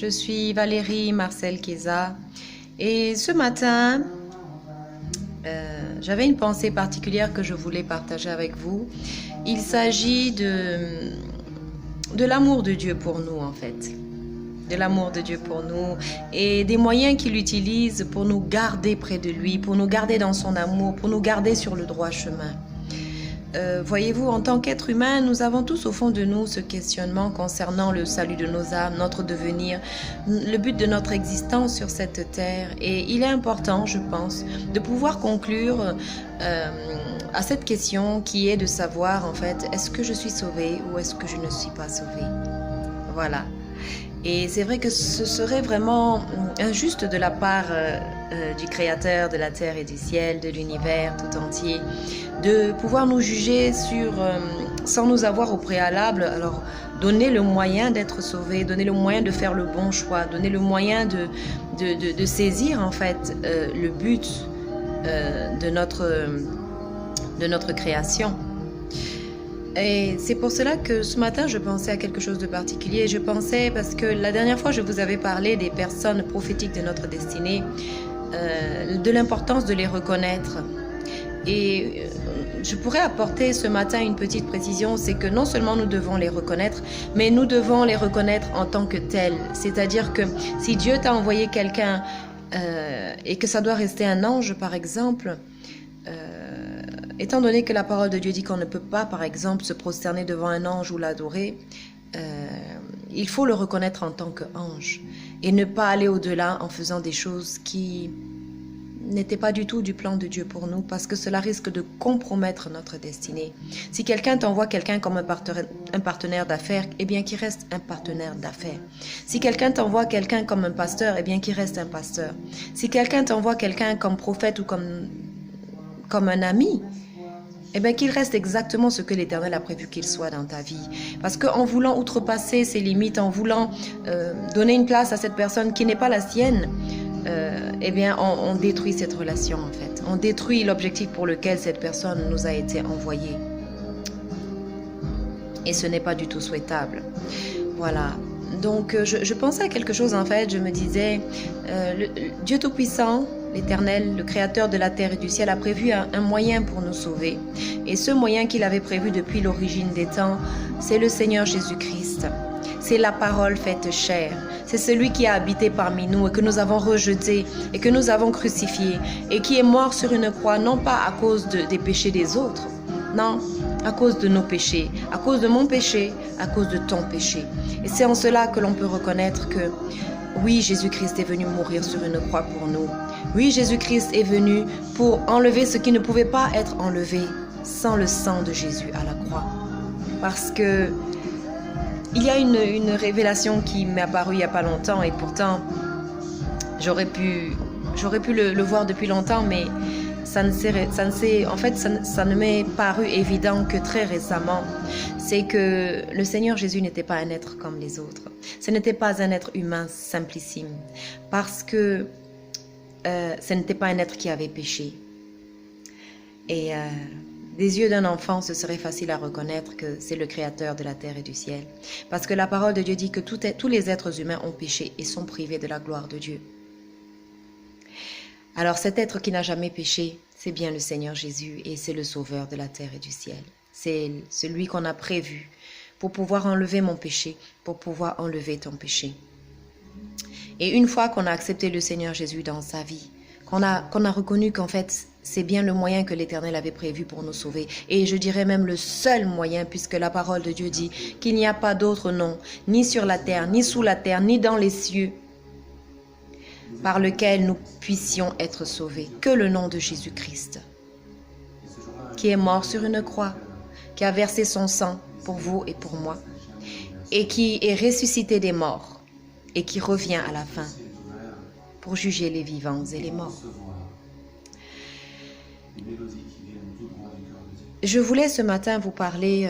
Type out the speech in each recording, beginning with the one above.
Je suis Valérie Marcel Keza et ce matin, j'avais une pensée particulière que je voulais partager avec vous. Il s'agit de l'amour de Dieu pour nous en fait. De l'amour de Dieu pour nous et des moyens qu'il utilise pour nous garder près de lui, pour nous garder dans son amour, pour nous garder sur le droit chemin. Voyez-vous, en tant qu'être humain, nous avons tous au fond de nous ce questionnement concernant le salut de nos âmes, notre devenir, le but de notre existence sur cette terre. Et il est important, je pense, de pouvoir conclure à cette question qui est de savoir, en fait, est-ce que je suis sauvée ou est-ce que je ne suis pas sauvée? Voilà. Et c'est vrai que ce serait vraiment injuste de la part du Créateur de la terre et du ciel, de l'univers tout entier, de pouvoir nous juger sans nous avoir au préalable. Alors, donner le moyen d'être sauvé, donner le moyen de faire le bon choix, donner le moyen de saisir en fait le but de notre création. Et c'est pour cela que ce matin, je pensais à quelque chose de particulier. Je pensais parce que la dernière fois, je vous avais parlé des personnes prophétiques de notre destinée, de l'importance de les reconnaître. Et je pourrais apporter ce matin une petite précision, c'est que non seulement nous devons les reconnaître, mais nous devons les reconnaître en tant que tels. C'est-à-dire que si Dieu t'a envoyé quelqu'un et que ça doit rester un ange, par exemple, étant donné que la parole de Dieu dit qu'on ne peut pas, par exemple, se prosterner devant un ange ou l'adorer, il faut le reconnaître en tant qu'ange et ne pas aller au-delà en faisant des choses qui n'étaient pas du tout du plan de Dieu pour nous, parce que cela risque de compromettre notre destinée. Si quelqu'un t'envoie quelqu'un comme un partenaire d'affaires, eh bien qu'il reste un partenaire d'affaires. Si quelqu'un t'envoie quelqu'un comme un pasteur, eh bien qu'il reste un pasteur. Si quelqu'un t'envoie quelqu'un comme prophète ou comme un ami, eh bien qu'il reste exactement ce que l'Éternel a prévu qu'il soit dans ta vie. Parce qu'en voulant outrepasser ses limites, en voulant donner une place à cette personne qui n'est pas la sienne, eh bien on détruit cette relation en fait. On détruit l'objectif pour lequel cette personne nous a été envoyée. Et ce n'est pas du tout souhaitable. Voilà. Donc je pensais à quelque chose en fait. Je me disais, Dieu Tout-Puissant, l'Éternel, le Créateur de la terre et du ciel, a prévu un moyen pour nous sauver. Et ce moyen qu'il avait prévu depuis l'origine des temps, c'est le Seigneur Jésus-Christ. C'est la parole faite chair. C'est celui qui a habité parmi nous et que nous avons rejeté et que nous avons crucifié et qui est mort sur une croix, non pas à cause des péchés des autres, non, à cause de nos péchés, à cause de mon péché, à cause de ton péché. Et c'est en cela que l'on peut reconnaître que oui, Jésus-Christ est venu mourir sur une croix pour nous. Oui, Jésus-Christ est venu pour enlever ce qui ne pouvait pas être enlevé sans le sang de Jésus à la croix. Parce que il y a une révélation qui m'est apparue il n'y a pas longtemps et pourtant j'aurais pu le voir depuis longtemps, mais ça ne m'est paru évident que très récemment. C'est que le Seigneur Jésus n'était pas un être comme les autres. Ce n'était pas un être humain simplissime. Parce que ce n'était pas un être qui avait péché. Et des yeux d'un enfant, ce serait facile à reconnaître que c'est le Créateur de la terre et du ciel. Parce que la parole de Dieu dit que tous les êtres humains ont péché et sont privés de la gloire de Dieu. Alors cet être qui n'a jamais péché, c'est bien le Seigneur Jésus et c'est le Sauveur de la terre et du ciel. C'est celui qu'on a prévu pour pouvoir enlever mon péché, pour pouvoir enlever ton péché. Et une fois qu'on a accepté le Seigneur Jésus dans sa vie, qu'on a reconnu qu'en fait, c'est bien le moyen que l'Éternel avait prévu pour nous sauver. Et je dirais même le seul moyen, puisque la parole de Dieu dit qu'il n'y a pas d'autre nom, ni sur la terre, ni sous la terre, ni dans les cieux, par lequel nous puissions être sauvés, que le nom de Jésus-Christ, qui est mort sur une croix, qui a versé son sang pour vous et pour moi, et qui est ressuscité des morts, et qui revient à la fin pour juger les vivants et les morts. Je voulais ce matin vous parler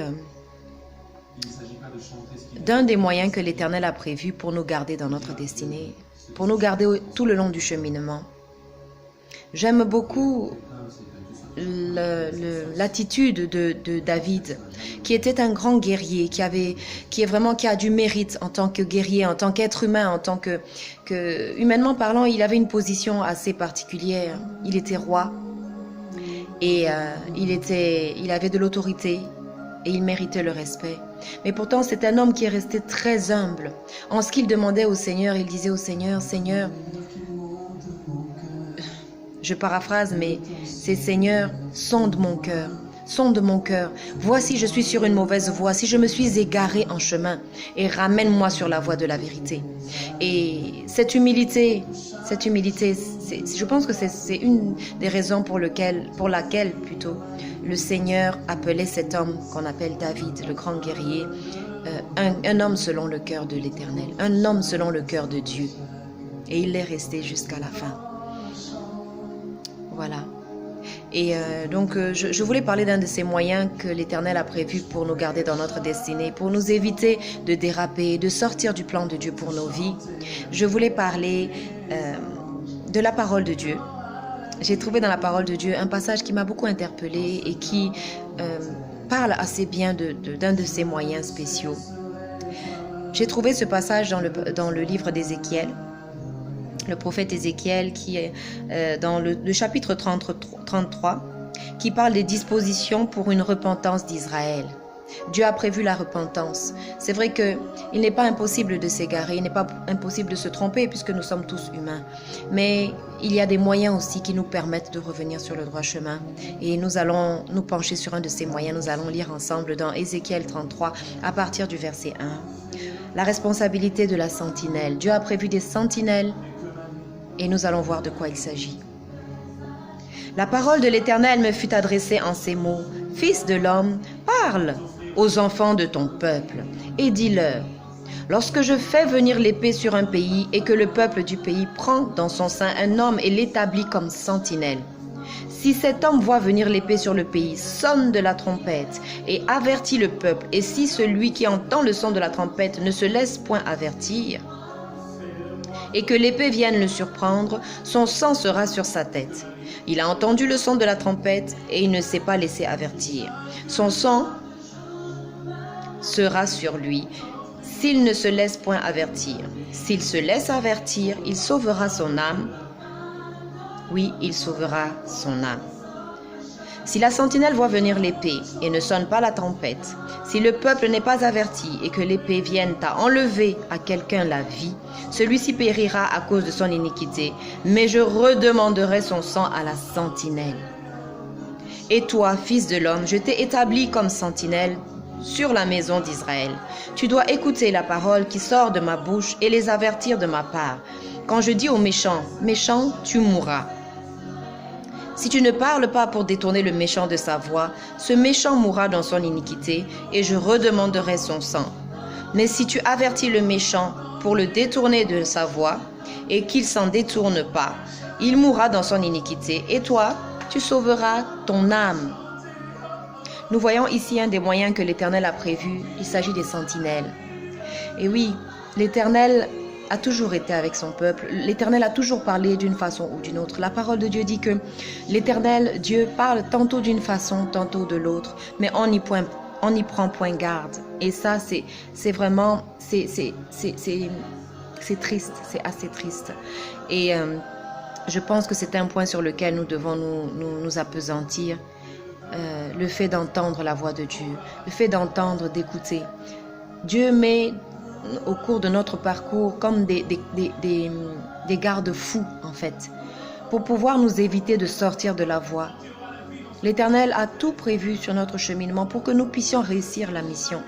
d'un des moyens que l'Éternel a prévu pour nous garder dans notre destinée, pour nous garder tout le long du cheminement. J'aime beaucoup l'attitude de David, qui était un grand guerrier, qui a du mérite en tant que guerrier, en tant qu'être humain, en tant que humainement parlant, il avait une position assez particulière. Il était roi et il avait de l'autorité et il méritait le respect. Mais pourtant, c'est un homme qui est resté très humble. En ce qu'il demandait au Seigneur, il disait au Seigneur, Seigneur, je paraphrase, mais c'est Seigneur, sonde mon cœur. Sonde mon cœur. Vois si je suis sur une mauvaise voie, si je me suis égaré en chemin, et ramène-moi sur la voie de la vérité. Et cette humilité, je pense que c'est une des raisons pour laquelle le Seigneur appelait cet homme qu'on appelle David, le grand guerrier, un homme selon le cœur de l'Éternel, un homme selon le cœur de Dieu. Et il est resté jusqu'à la fin. Voilà. Et donc, je voulais parler d'un de ces moyens que l'Éternel a prévu pour nous garder dans notre destinée, pour nous éviter de déraper, de sortir du plan de Dieu pour nos vies. Je voulais parler de la parole de Dieu. J'ai trouvé dans la parole de Dieu un passage qui m'a beaucoup interpellée et qui parle assez bien d'un de ces moyens spéciaux. J'ai trouvé ce passage dans le livre d'Ézéchiel. Le prophète Ézéchiel qui est dans le chapitre 33 qui parle des dispositions pour une repentance d'Israël. Dieu a prévu la repentance. C'est vrai qu'il n'est pas impossible de s'égarer, il n'est pas impossible de se tromper puisque nous sommes tous humains. Mais il y a des moyens aussi qui nous permettent de revenir sur le droit chemin. Et nous allons nous pencher sur un de ces moyens. Nous allons lire ensemble dans Ézéchiel 33 à partir du verset 1. La responsabilité de la sentinelle. Dieu a prévu des sentinelles. Et nous allons voir de quoi il s'agit. La parole de l'Éternel me fut adressée en ces mots. Fils de l'homme, parle aux enfants de ton peuple et dis-leur, lorsque je fais venir l'épée sur un pays et que le peuple du pays prend dans son sein un homme et l'établit comme sentinelle, si cet homme voit venir l'épée sur le pays, sonne de la trompette et avertit le peuple, et si celui qui entend le son de la trompette ne se laisse point avertir, et que l'épée vienne le surprendre, son sang sera sur sa tête. Il a entendu le son de la trompette et il ne s'est pas laissé avertir. Son sang sera sur lui s'il ne se laisse point avertir. S'il se laisse avertir, il sauvera son âme. Oui, il sauvera son âme. Si la sentinelle voit venir l'épée et ne sonne pas la trompette, si le peuple n'est pas averti et que l'épée vienne à enlever à quelqu'un la vie, celui-ci périra à cause de son iniquité, mais je redemanderai son sang à la sentinelle. Et toi, fils de l'homme, je t'ai établi comme sentinelle sur la maison d'Israël. Tu dois écouter la parole qui sort de ma bouche et les avertir de ma part. Quand je dis aux méchants, méchant, tu mourras. Si tu ne parles pas pour détourner le méchant de sa voie, ce méchant mourra dans son iniquité et je redemanderai son sang. Mais si tu avertis le méchant pour le détourner de sa voie et qu'il s'en détourne pas, il mourra dans son iniquité et toi, tu sauveras ton âme. Nous voyons ici un des moyens que l'Éternel a prévu. Il s'agit des sentinelles. Et oui, l'Éternel a toujours été avec son peuple. L'Éternel a toujours parlé d'une façon ou d'une autre. La parole de Dieu dit que l'Éternel, Dieu, parle tantôt d'une façon, tantôt de l'autre, mais on n'y prend point garde. Et ça, c'est vraiment, c'est triste, c'est assez triste. Et je pense que c'est un point sur lequel nous devons nous appesantir. Le fait d'entendre la voix de Dieu, le fait d'entendre, d'écouter. Dieu met au cours de notre parcours comme des garde-fous en fait, pour pouvoir nous éviter de sortir de la voie. L'Éternel a tout prévu sur notre cheminement pour que nous puissions réussir la mission.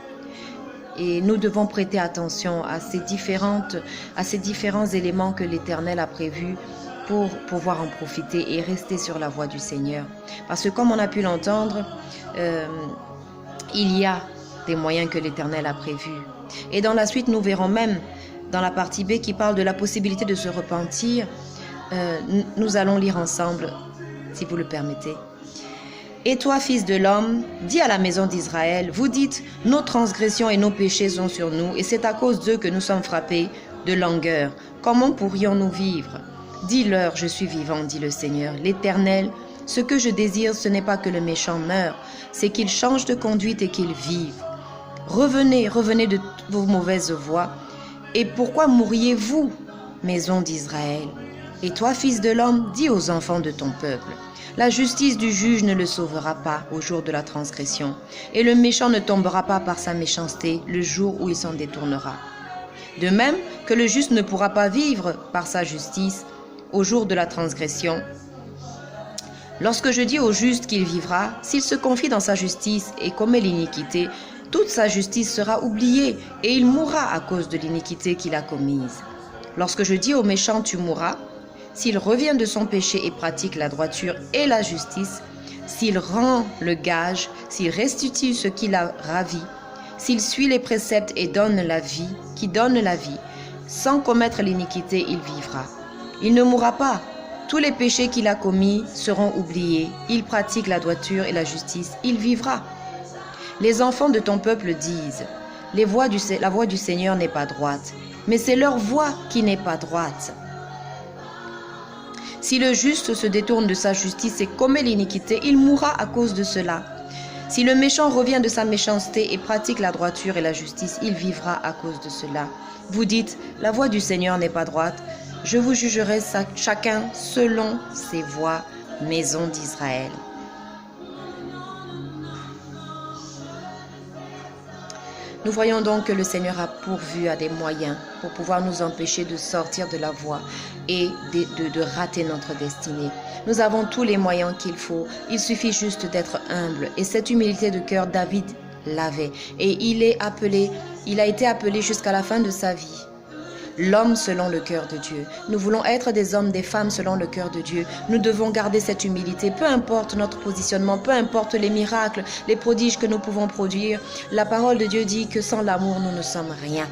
Et nous devons prêter attention à ces différents éléments que l'Éternel a prévus pour pouvoir en profiter et rester sur la voie du Seigneur. Parce que comme on a pu l'entendre, il y a des moyens que l'Éternel a prévus. Et dans la suite, nous verrons même dans la partie B qui parle de la possibilité de se repentir. Nous allons lire ensemble, si vous le permettez. Et toi, fils de l'homme, dis à la maison d'Israël, vous dites, nos transgressions et nos péchés sont sur nous, et c'est à cause d'eux que nous sommes frappés de langueur. Comment pourrions-nous vivre? Dis-leur, je suis vivant, dit le Seigneur, l'Éternel, Ce que je désire, ce n'est pas que le méchant meure, c'est qu'il change de conduite et qu'il vive. Revenez, revenez de vos mauvaises voies. Et pourquoi mourriez-vous, maison d'Israël? Et toi, fils de l'homme, dis aux enfants de ton peuple, la justice du juge ne le sauvera pas au jour de la transgression, et le méchant ne tombera pas par sa méchanceté le jour où il s'en détournera. De même que le juste ne pourra pas vivre par sa justice au jour de la transgression. Lorsque je dis au juste qu'il vivra, s'il se confie dans sa justice et commet l'iniquité, toute sa justice sera oubliée et il mourra à cause de l'iniquité qu'il a commise. Lorsque je dis au méchant tu mourras, s'il revient de son péché et pratique la droiture et la justice, s'il rend le gage, s'il restitue ce qu'il a ravi, s'il suit les préceptes et donne la vie, sans commettre l'iniquité, il vivra. Il ne mourra pas. Tous les péchés qu'il a commis seront oubliés. Il pratique la droiture et la justice, il vivra. Les enfants de ton peuple disent, la voix du Seigneur n'est pas droite, mais c'est leur voix qui n'est pas droite. Si le juste se détourne de sa justice et commet l'iniquité, il mourra à cause de cela. Si le méchant revient de sa méchanceté et pratique la droiture et la justice, il vivra à cause de cela. Vous dites, la voix du Seigneur n'est pas droite. Je vous jugerai chacun selon ses voies, maison d'Israël. Nous voyons donc que le Seigneur a pourvu à des moyens pour pouvoir nous empêcher de sortir de la voie et de rater notre destinée. Nous avons tous les moyens qu'il faut. Il suffit juste d'être humble. Et cette humilité de cœur, David l'avait. Et il a été appelé jusqu'à la fin de sa vie. L'homme selon le cœur de Dieu. Nous voulons être des hommes, des femmes selon le cœur de Dieu. Nous devons garder cette humilité, peu importe notre positionnement, peu importe les miracles, les prodiges que nous pouvons produire. La parole de Dieu dit que sans l'amour, nous ne sommes rien.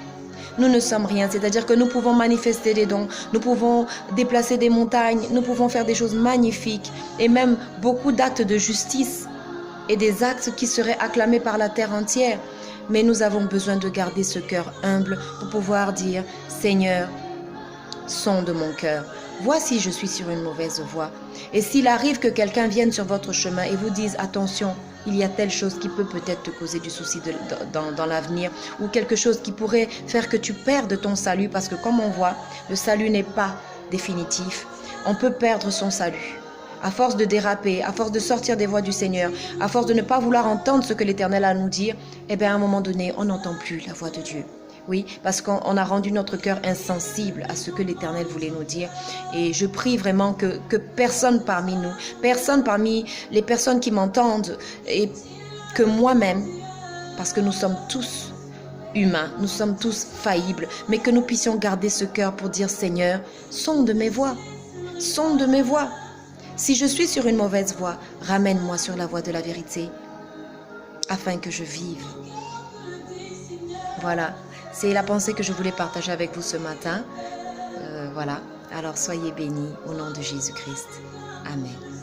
Nous ne sommes rien, c'est-à-dire que nous pouvons manifester des dons, nous pouvons déplacer des montagnes, nous pouvons faire des choses magnifiques et même beaucoup d'actes de justice et des actes qui seraient acclamés par la terre entière. Mais nous avons besoin de garder ce cœur humble pour pouvoir dire « Seigneur, sonde mon cœur. Voici, je suis sur une mauvaise voie. » Et s'il arrive que quelqu'un vienne sur votre chemin et vous dise « Attention, il y a telle chose qui peut peut-être te causer du souci dans l'avenir ou quelque chose qui pourrait faire que tu perdes ton salut. » Parce que comme on voit, le salut n'est pas définitif. On peut perdre son salut. À force de déraper, à force de sortir des voies du Seigneur, à force de ne pas vouloir entendre ce que l'Éternel a à nous dire, eh bien à un moment donné, on n'entend plus la voix de Dieu. Oui, parce qu'on a rendu notre cœur insensible à ce que l'Éternel voulait nous dire. Et je prie vraiment que personne parmi nous, personne parmi les personnes qui m'entendent, et que moi-même, parce que nous sommes tous humains, nous sommes tous faillibles, mais que nous puissions garder ce cœur pour dire Seigneur, sonde mes voies, sonde mes voies. Si je suis sur une mauvaise voie, ramène-moi sur la voie de la vérité, afin que je vive. Voilà, c'est la pensée que je voulais partager avec vous ce matin. Voilà, alors soyez bénis au nom de Jésus-Christ. Amen.